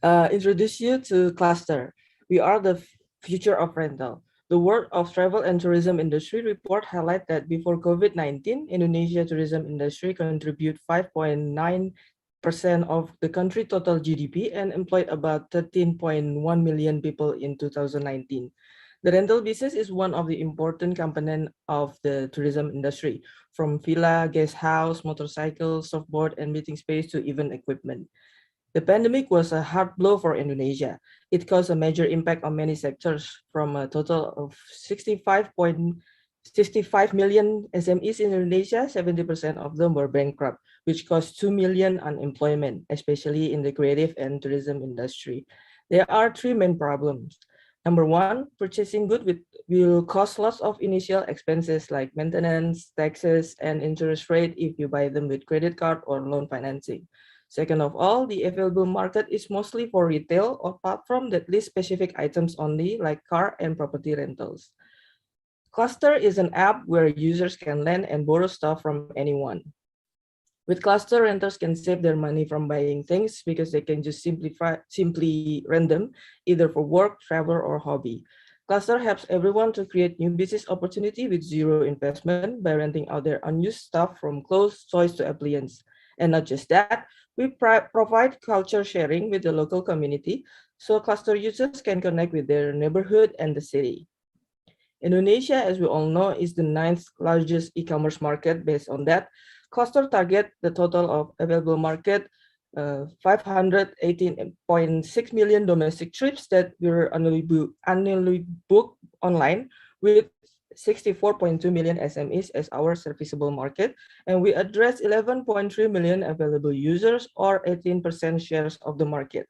introduce you to Kluster. We are the future of rental. The World of Travel and Tourism Industry report highlight that before COVID-19, Indonesia tourism industry contribute 5.9% of the country total GDP and employed about 13.1 million people in 2019. The rental business is one of the important component of the tourism industry, from villa, guest house, motorcycle, surfboard, and meeting space to event equipment. The pandemic was a hard blow for Indonesia. It caused a major impact on many sectors, from a total of 65.65 million SMEs in Indonesia. 70% of them were bankrupt, which caused 2 million unemployment, especially in the creative and tourism industry. There are three main problems. Number one, purchasing goods will cost lots of initial expenses like maintenance, taxes, and interest rate if you buy them with credit card or loan financing. Second of all, the available market is mostly for retail or platform that list specific items only, like car and property rentals. Kluster is an app where users can lend and borrow stuff from anyone. With Kluster, renters can save their money from buying things because they can just simply rent them, either for work, travel, or hobby. Kluster helps everyone to create new business opportunity with zero investment by renting out their unused stuff from clothes, toys to appliances. And not just that, we provide culture sharing with the local community so Kluster users can connect with their neighborhood and the city. Indonesia, as we all know, is the 9th largest e-commerce market. Based on that, Kluster target the total of available market 518.6 million domestic trips that were annually booked online, with 64.2 million SMEs as our serviceable market, and we address 11.3 million available users, or 18% shares of the market.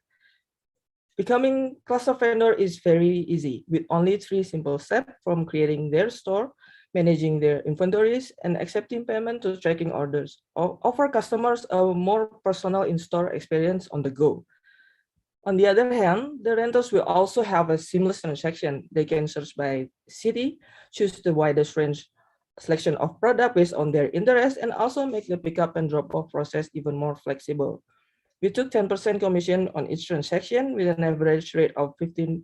Becoming Kluster vendor is very easy with only 3 simple steps, from creating their store, managing their inventories, and accepting payment to tracking orders. Offer customers a more personal in-store experience on the go. On the other hand, the renters will also have a seamless transaction. They can search by city, choose the widest range selection of product based on their interest, and also make the pickup and drop-off process even more flexible. We took 10% commission on each transaction with an average rate of 15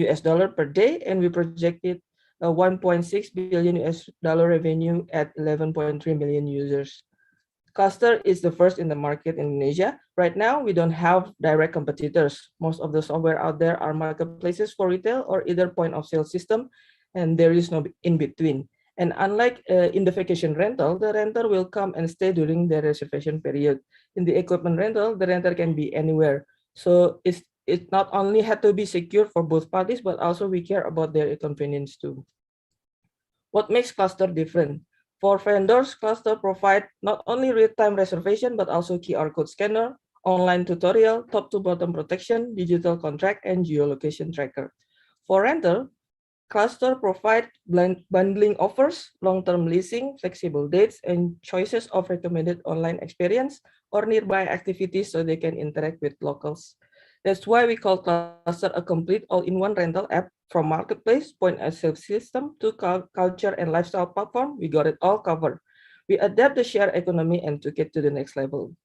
US dollar per day, and we projected a 1.6 billion US dollar revenue at 11.3 million users. Kluster is the first in the market in Indonesia. Right now, we don't have direct competitors. Most of the software out there are marketplaces for retail or either point of sale system, and there is no in between. And unlike in the vacation rental, the renter will come and stay during the reservation period. In the equipment rental, the renter can be anywhere. So it not only had to be secure for both parties, but also we care about their convenience too. What makes Kluster different? For vendors, Kluster provide not only real-time reservation, but also QR code scanner, online tutorial, top-to-bottom protection, digital contract, and geolocation tracker. For renter, Kluster provide bundling offers, long-term leasing, flexible dates, and choices of recommended online experience or nearby activities so they can interact with locals. That's why we call Kluster a complete all-in-one rental app. From marketplace, point-of-sale system to culture and lifestyle platform, we got it all covered. We adapt the share economy and took it to the next level.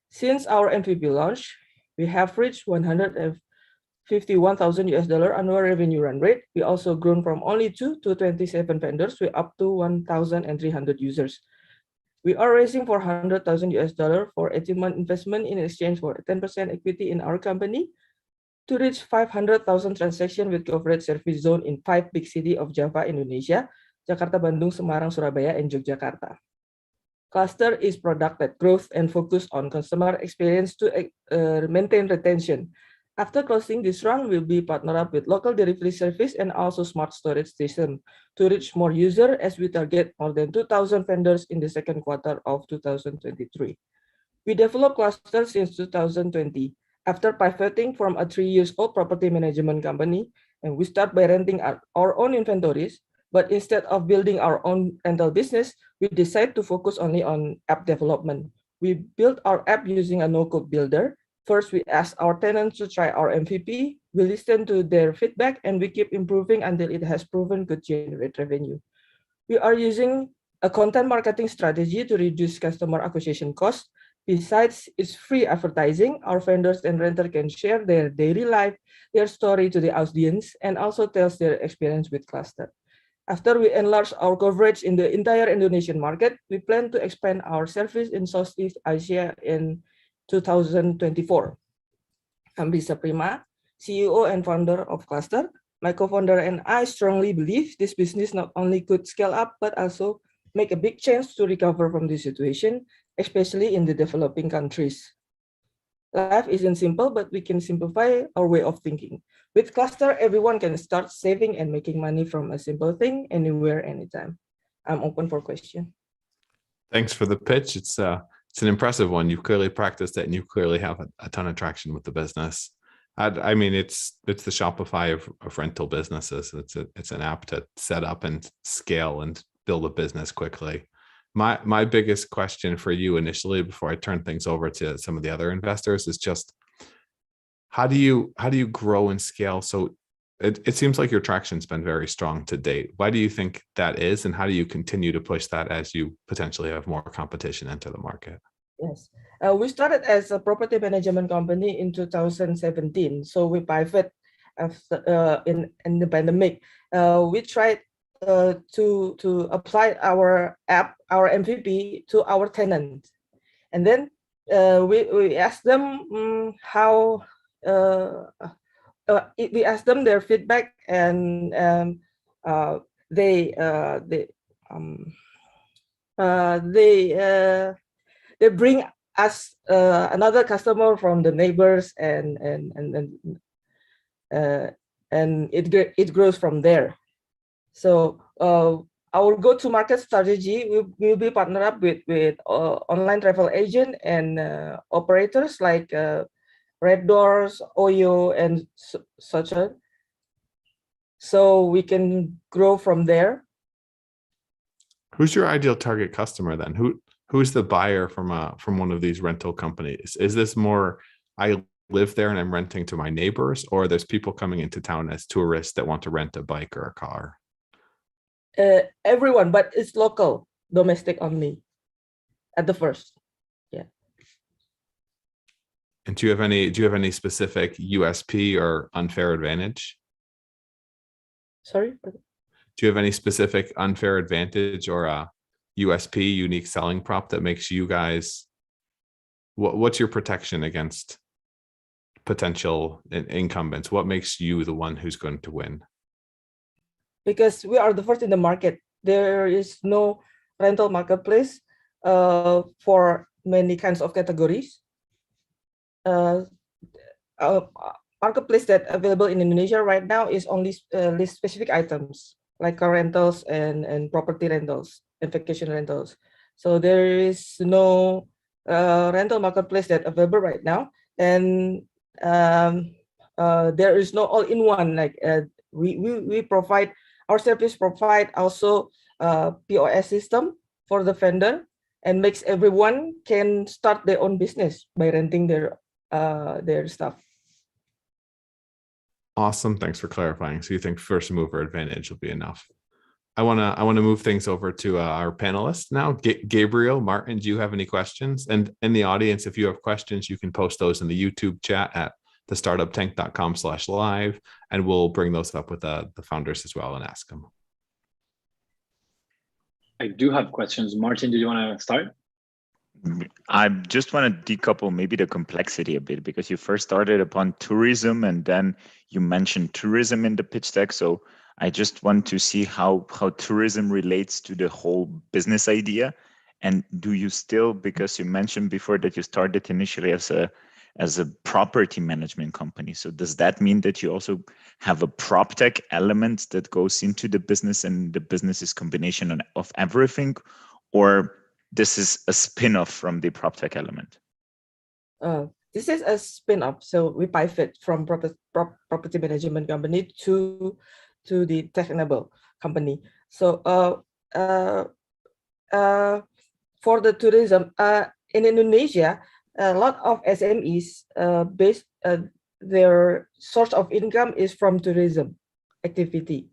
Since our MVP launch, we have reached 151,000 US dollar annual revenue run rate. We also grown from only 2 to 27 vendors with up to 1,300 users. We are raising 400,000 US dollar for 18-month investment in exchange for 10% equity in our company to reach 500,000 transactions with coverage service zone in 5 big cities of Java, Indonesia, Jakarta, Bandung, Semarang, Surabaya, and Yogyakarta. Kluster is product-led growth and focus on customer experience to maintain retention. After closing this round, we'll be partner up with local delivery service and also smart storage station to reach more users as we target more than 2,000 vendors in the second quarter of 2023. We developed Kluster since 2020 after pivoting from a 3-year-old property management company, and we start by renting our own inventories. But instead of building our own rental business, we decide to focus only on app development. We built our app using a no-code builder. First, we ask our tenants to try our MVP, we listen to their feedback, and we keep improving until it has proven to generate revenue. We are using a content marketing strategy to reduce customer acquisition costs. Besides its free advertising, our vendors and renter can share their daily life, their story to the audience, and also tells their experience with Kluster. After we enlarge our coverage in the entire Indonesian market, we plan to expand our service in Southeast Asia in 2024. I'm Bisa Prima, CEO and founder of Kluster. My co-founder and I strongly believe this business not only could scale up, but also make a big chance to recover from this situation, especially in the developing countries. Life isn't simple, but we can simplify our way of thinking. With Kluster, everyone can start saving and making money from a simple thing, anywhere, anytime. I'm open for questions. Thanks for the pitch. It's an impressive one. You've clearly practiced it, and you clearly have a ton of traction with the business. I mean, it's the Shopify of rental businesses. It's an app to set up and scale and build a business quickly. My biggest question for you initially, before I turn things over to some of the other investors, is just how do you grow and scale? So it seems like your traction's been very strong to date. Why do you think that is, and how do you continue to push that as you potentially have more competition enter the market? Yes, we started as a property management company in 2017. So we pivot after, in the pandemic. We tried to apply our app, our MVP, to our tenants, and then we asked them how. We asked them their feedback, and they bring us another customer from the neighbors, and it grows from there. So our go-to-market strategy will be partner up with online travel agent and operators like Red Doors, Oyo, and such. So we can grow from there. Who's your ideal target customer then? Who's the buyer from one of these rental companies? Is this more, I live there and I'm renting to my neighbors, or there's people coming into town as tourists that want to rent a bike or a car? Everyone, but it's local, domestic only at the first. Yeah. And do you have any specific USP or unfair advantage? Sorry? Do you have any specific unfair advantage or a USP, unique selling prop, that makes you guys, what's your protection against potential incumbents? What makes you the one who's going to win? Because we are the first in the market. There is no rental marketplace for many kinds of categories. Marketplace that available in Indonesia right now is only list specific items like car rentals and property rentals and vacation rentals. So there is no rental marketplace that available right now, and there is no all-in-one. Like we provide, our service provide also POS system for the vendor, and makes everyone can start their own business by renting their stuff. Awesome. Thanks for clarifying. So you think first mover advantage will be enough? I want to move things over to our panelists now. Gabriel, Martin, do you have any questions? And in the audience, if you have questions, you can post those in the YouTube chat at thestartuptank.com/live, and we'll bring those up with the founders as well and ask them. I do have questions. Martin, do you want to start? I just want to decouple maybe the complexity a bit, because you first started upon tourism and then you mentioned tourism in the pitch deck. So I just want to see how tourism relates to the whole business idea. And do you still, because you mentioned before that you started initially as a property management company. So does that mean that you also have a prop tech element that goes into the business, and the business is combination of everything, or this is a spin-off from the prop tech element? This is a spin-off. So we pivot from property management company to the tech-enabled company. So for the tourism in Indonesia, a lot of SMEs their source of income is from tourism activity.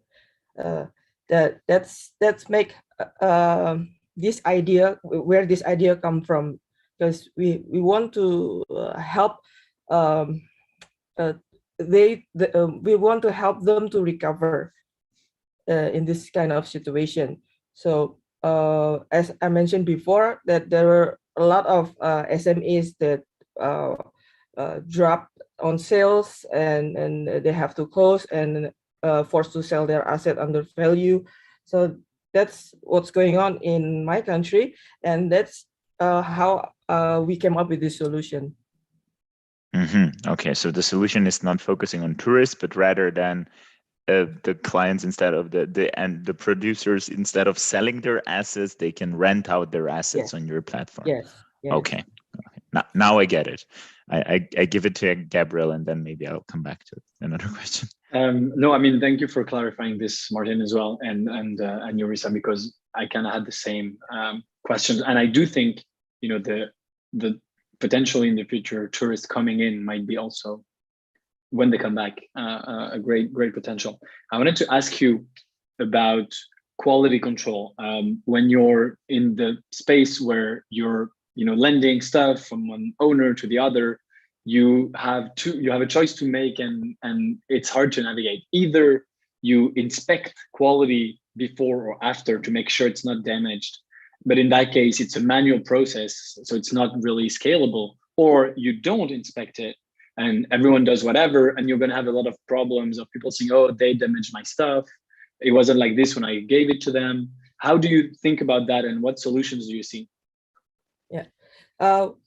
That's make this idea, where this idea come from. because we want to help we want to help them to recover in this kind of situation. So as I mentioned before, that there are a lot of SMEs that drop on sales and they have to close and forced to sell their asset under value. So that's what's going on in my country, and that's how we came up with this solution. Okay, so the solution is not focusing on tourists, but rather than the clients, instead of the producers, instead of selling their assets, they can rent out their assets on your platform. Yes. Okay. Now I get it. I give it to Gabriel, and then maybe I'll come back to another question. No, I mean, thank you for clarifying this, Martin, as well, and Yorisa, because I kind of had the same questions, and I do think, you know, the potentially in the future tourists coming in might be also, when they come back, a great potential. I wanted to ask you about quality control. When you're in the space where you're, you know, lending stuff from one owner to the other, you have a choice to make, and it's hard to navigate. Either you inspect quality before or after to make sure it's not damaged, but in that case it's a manual process, so it's not really scalable, or you don't inspect it and everyone does whatever, and you're going to have a lot of problems of people saying, oh, they damaged my stuff, it wasn't like this when I gave it to them. How do you think about that, and what solutions do you see?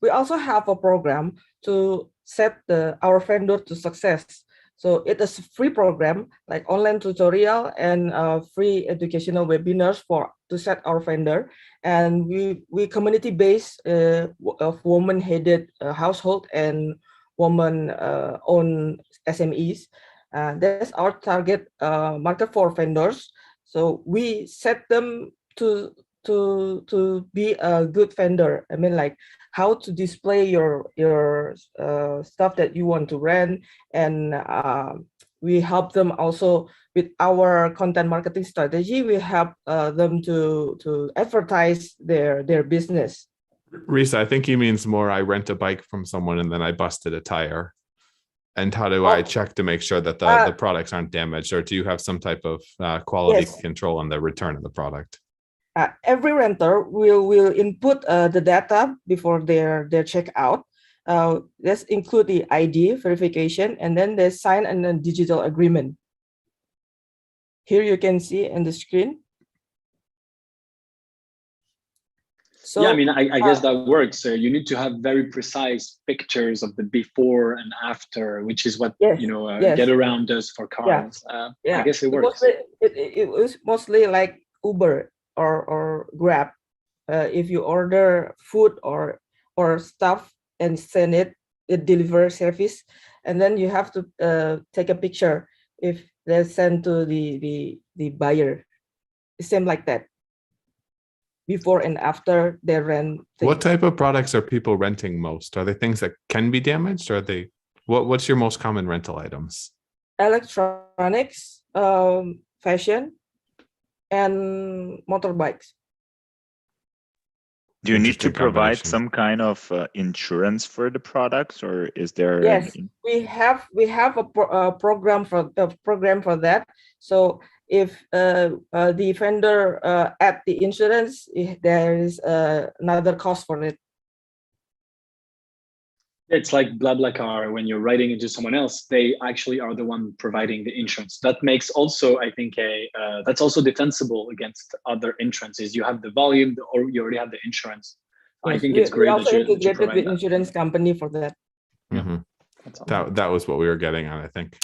We also have a program to set our vendor to success. So it is a free program, like online tutorial and free educational webinars to set our vendor. And we community-based of woman-headed household and woman-owned SMEs. That's our target market for vendors. So we set them to be a good vendor. I mean, like how to display your stuff that you want to rent, and we help them also with our content marketing strategy. We help them to advertise their business. Risa, I think he means more, I rent a bike from someone and then I busted a tire. And how do I check to make sure that the products aren't damaged, or do you have some type of quality control on the return of the product? Every renter will input the data before their checkout. Let's include the ID verification, and then they sign a digital agreement. Here you can see in the screen. So, yeah, I mean, I guess that works. You need to have very precise pictures of the before and after, which is what Get Around does for cars. I guess it works. It was mostly like Uber or Grab. If you order food or stuff and send it delivers service, and then you have to take a picture if they send to the buyer. Same like that. Before and after they rent. What type of products are people renting most? Are they things that can be damaged, or are they what's your most common rental items? Electronics, fashion, and motorbikes. Do you need to provide some kind of insurance for the products, or is there? Yes, we have a program for that. So if the vendor add the insurance, there is another cost for it. It's like BlaBlaCar. When you're writing into someone else, they actually are the one providing the insurance. That makes also, I think, that's also defensible against other entrances. You have the volume, or you already have the insurance. Yes, I think it's great. We also integrated the insurance company for that. Mm-hmm. That was what we were getting at, I think.